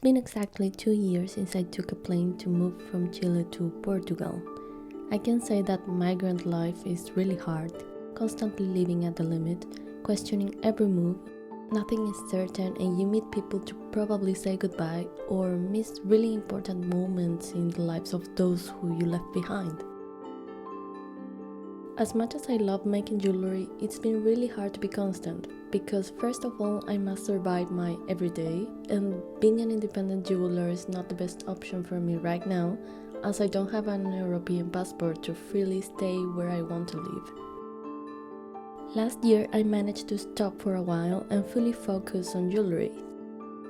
It's been exactly 2 years since I took a plane to move from Chile to Portugal. I can say that migrant life is really hard, constantly living at the limit, questioning every move. Nothing is certain and you meet people to probably say goodbye or miss really important moments in the lives of those who you left behind. As much as I love making jewelry, it's been really hard to be constant because first of all I must survive my everyday, and being an independent jeweler is not the best option for me right now as I don't have an European passport to freely stay where I want to live. Last year I managed to stop for a while and fully focus on jewelry.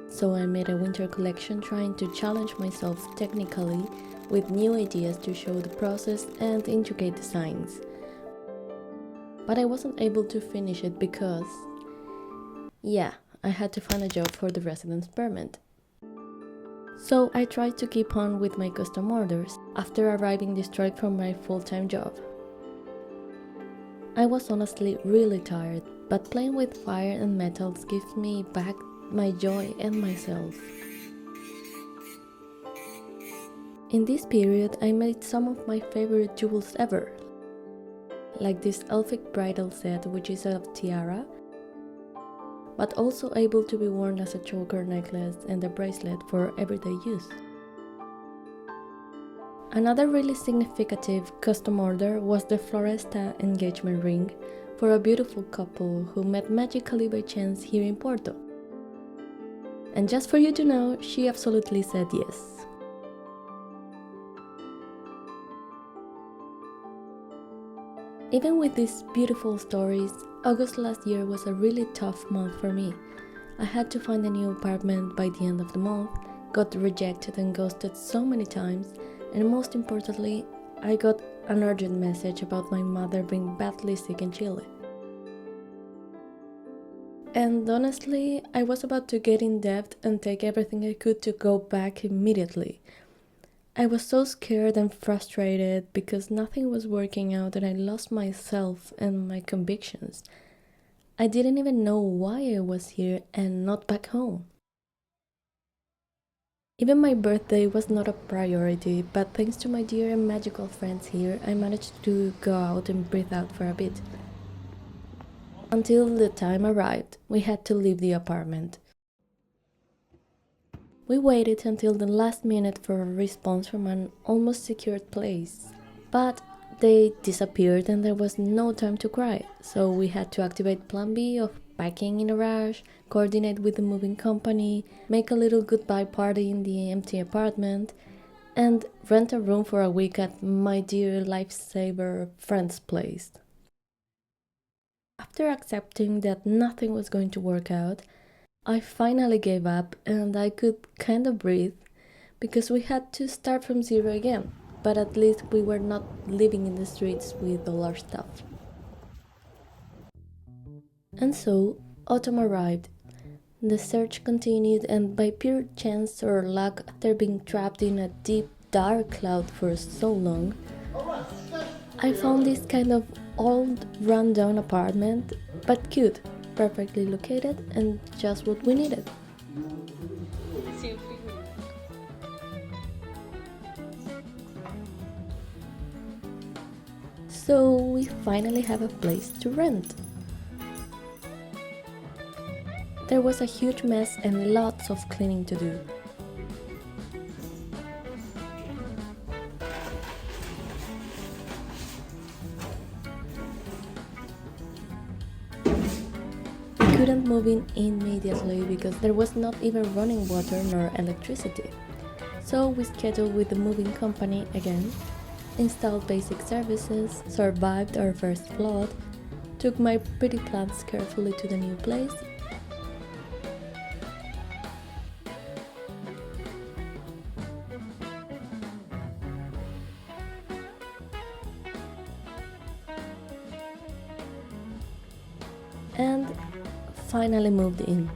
So I made a winter collection trying to challenge myself technically with new ideas to show the process and intricate designs. But I wasn't able to finish it because, I had to find a job for the residence permit. So I tried to keep on with my custom orders after arriving destroyed from my full-time job. I was honestly really tired, but playing with fire and metals gives me back my joy and myself. In this period, I made some of my favorite jewels ever, like this elfic bridal set, which is a tiara, but also able to be worn as a choker necklace and a bracelet for everyday use. Another really significant custom order was the Floresta engagement ring for a beautiful couple who met magically by chance here in Porto. And just for you to know, she absolutely said yes. Even with these beautiful stories, August last year was a really tough month for me. I had to find a new apartment by the end of the month, got rejected and ghosted so many times, and most importantly, I got an urgent message about my mother being badly sick in Chile. And honestly, I was about to get in debt and take everything I could to go back immediately. I was so scared and frustrated because nothing was working out and I lost myself and my convictions. I didn't even know why I was here and not back home. Even my birthday was not a priority, but thanks to my dear and magical friends here, I managed to go out and breathe out for a bit. Until the time arrived, we had to leave the apartment. We waited until the last minute for a response from an almost secured place, but they disappeared and there was no time to cry, so we had to activate plan B of packing in a rush, coordinate with the moving company, make a little goodbye party in the empty apartment, and rent a room for a week at my dear lifesaver friend's place. After accepting that nothing was going to work out, I finally gave up and I could kind of breathe because we had to start from zero again, but at least we were not living in the streets with all our stuff. And so, autumn arrived. The search continued, and by pure chance or luck, after being trapped in a deep, dark cloud for so long, I found this kind of old, run-down apartment, but cute, perfectly located, and just what we needed. So we finally have a place to rent. There was a huge mess and lots of cleaning to do. We couldn't move in immediately because there was not even running water nor electricity. So we scheduled with the moving company again, installed basic services, survived our first flood, took my pretty plants carefully to the new place, and finally moved in.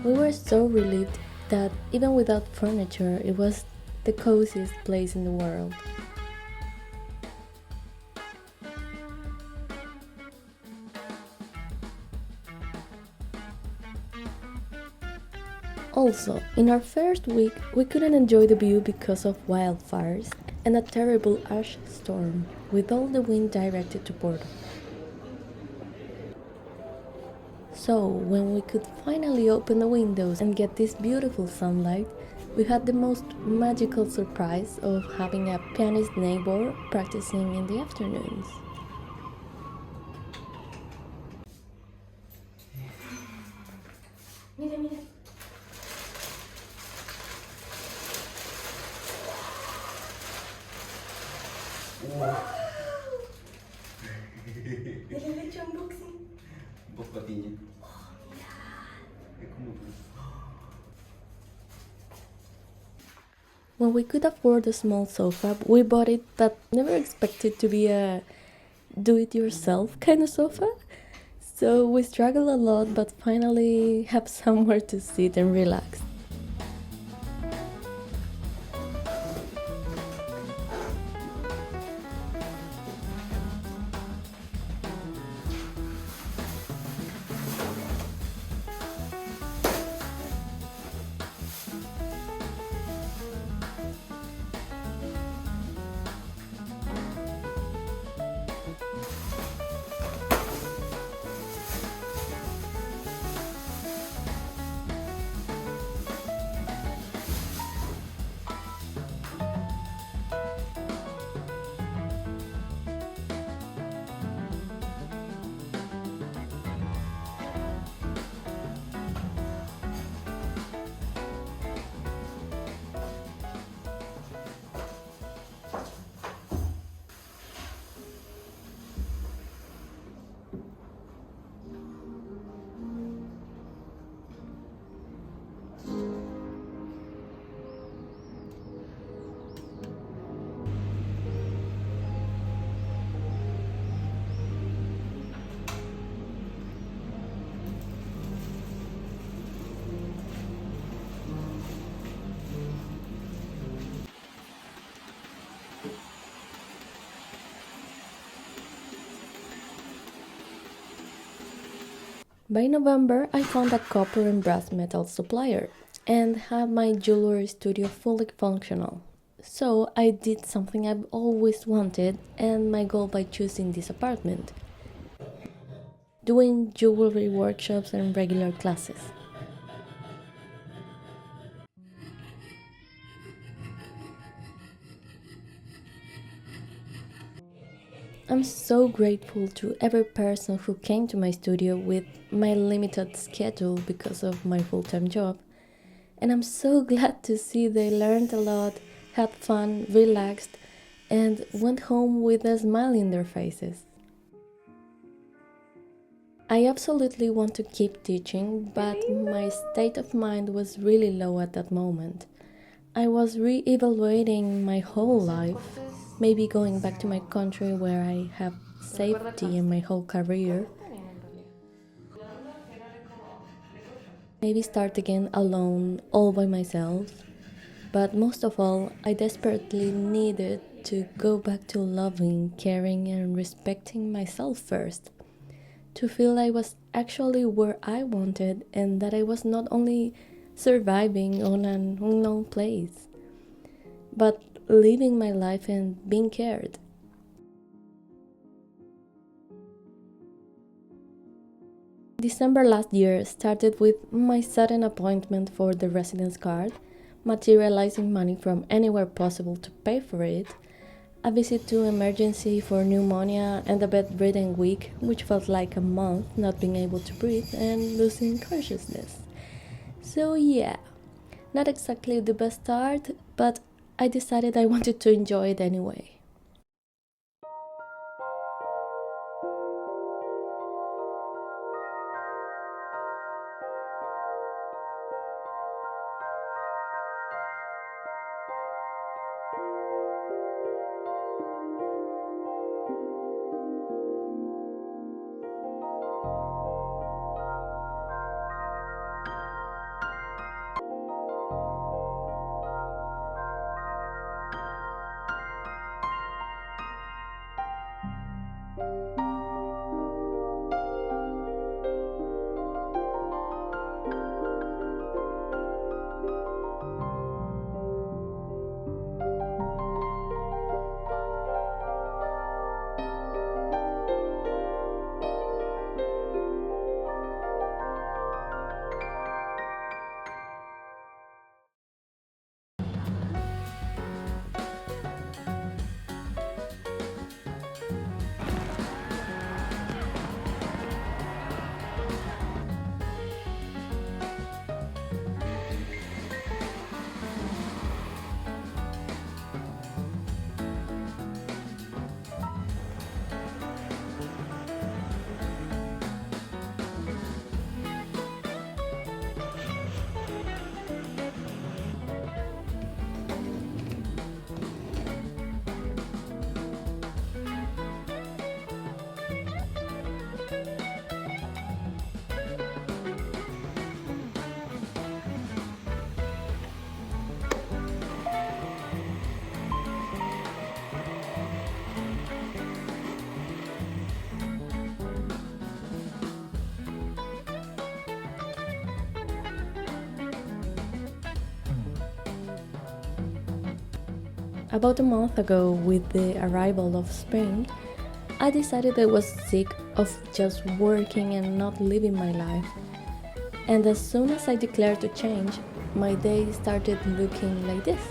We were so relieved that even without furniture, it was the coziest place in the world. Also, in our first week, we couldn't enjoy the view because of wildfires and a terrible ash storm, with all the wind directed to Porto. So, when we could finally open the windows and get this beautiful sunlight, we had the most magical surprise of having a pianist neighbor practicing in the afternoons. Mira, mira. Ele le hecho unboxing. Un poco tiñe. Es como... When we could afford a small sofa, we bought it, but never expected to be a do-it-yourself kind of sofa. So we struggled a lot, but finally have somewhere to sit and relax. By November, I found a copper and brass metal supplier and had my jewelry studio fully functional. So I did something I've always wanted and my goal by choosing this apartment: doing jewelry workshops and regular classes. I'm so grateful to every person who came to my studio with my limited schedule because of my full-time job. And I'm so glad to see they learned a lot, had fun, relaxed, and went home with a smile in their faces. I absolutely want to keep teaching, but my state of mind was really low at that moment. I was re-evaluating my whole life, maybe going back to my country where I have safety in my whole career, maybe start again alone, all by myself. But most of all, I desperately needed to go back to loving, caring, and respecting myself first. To feel I was actually where I wanted and that I was not only surviving on an unknown place, but living my life and being cared. December last year started with my sudden appointment for the residence card, materializing money from anywhere possible to pay for it, a visit to emergency for pneumonia, and a bedridden week, which felt like a month not being able to breathe and losing consciousness. So yeah, not exactly the best start, but I decided I wanted to enjoy it anyway. About a month ago, with the arrival of spring, I decided I was sick of just working and not living my life. And as soon as I declared to change, my day started looking like this.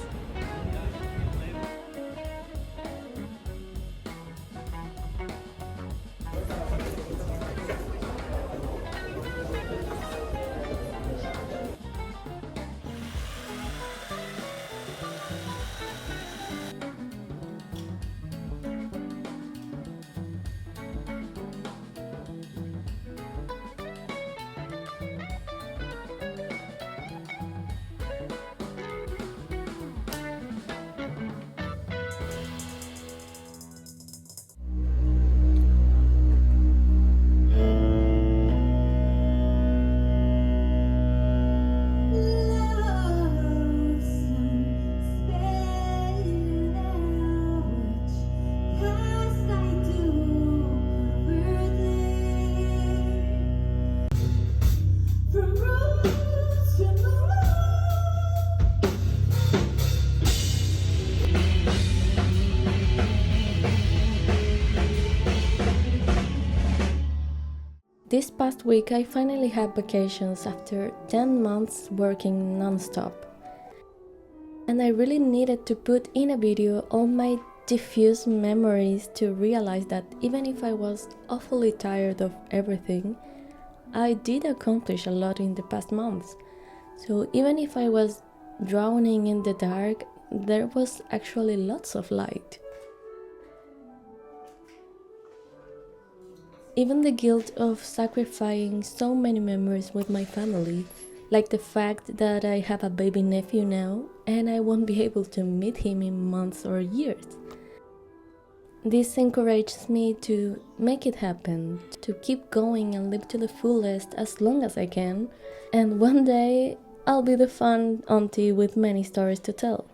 This past week I finally had vacations after 10 months working non-stop. And I really needed to put in a video all my diffuse memories to realize that even if I was awfully tired of everything, I did accomplish a lot in the past months. So even if I was drowning in the dark, there was actually lots of light. Even the guilt of sacrificing so many memories with my family, like the fact that I have a baby nephew now and I won't be able to meet him in months or years. This encourages me to make it happen, to keep going and live to the fullest as long as I can, and one day I'll be the fun auntie with many stories to tell.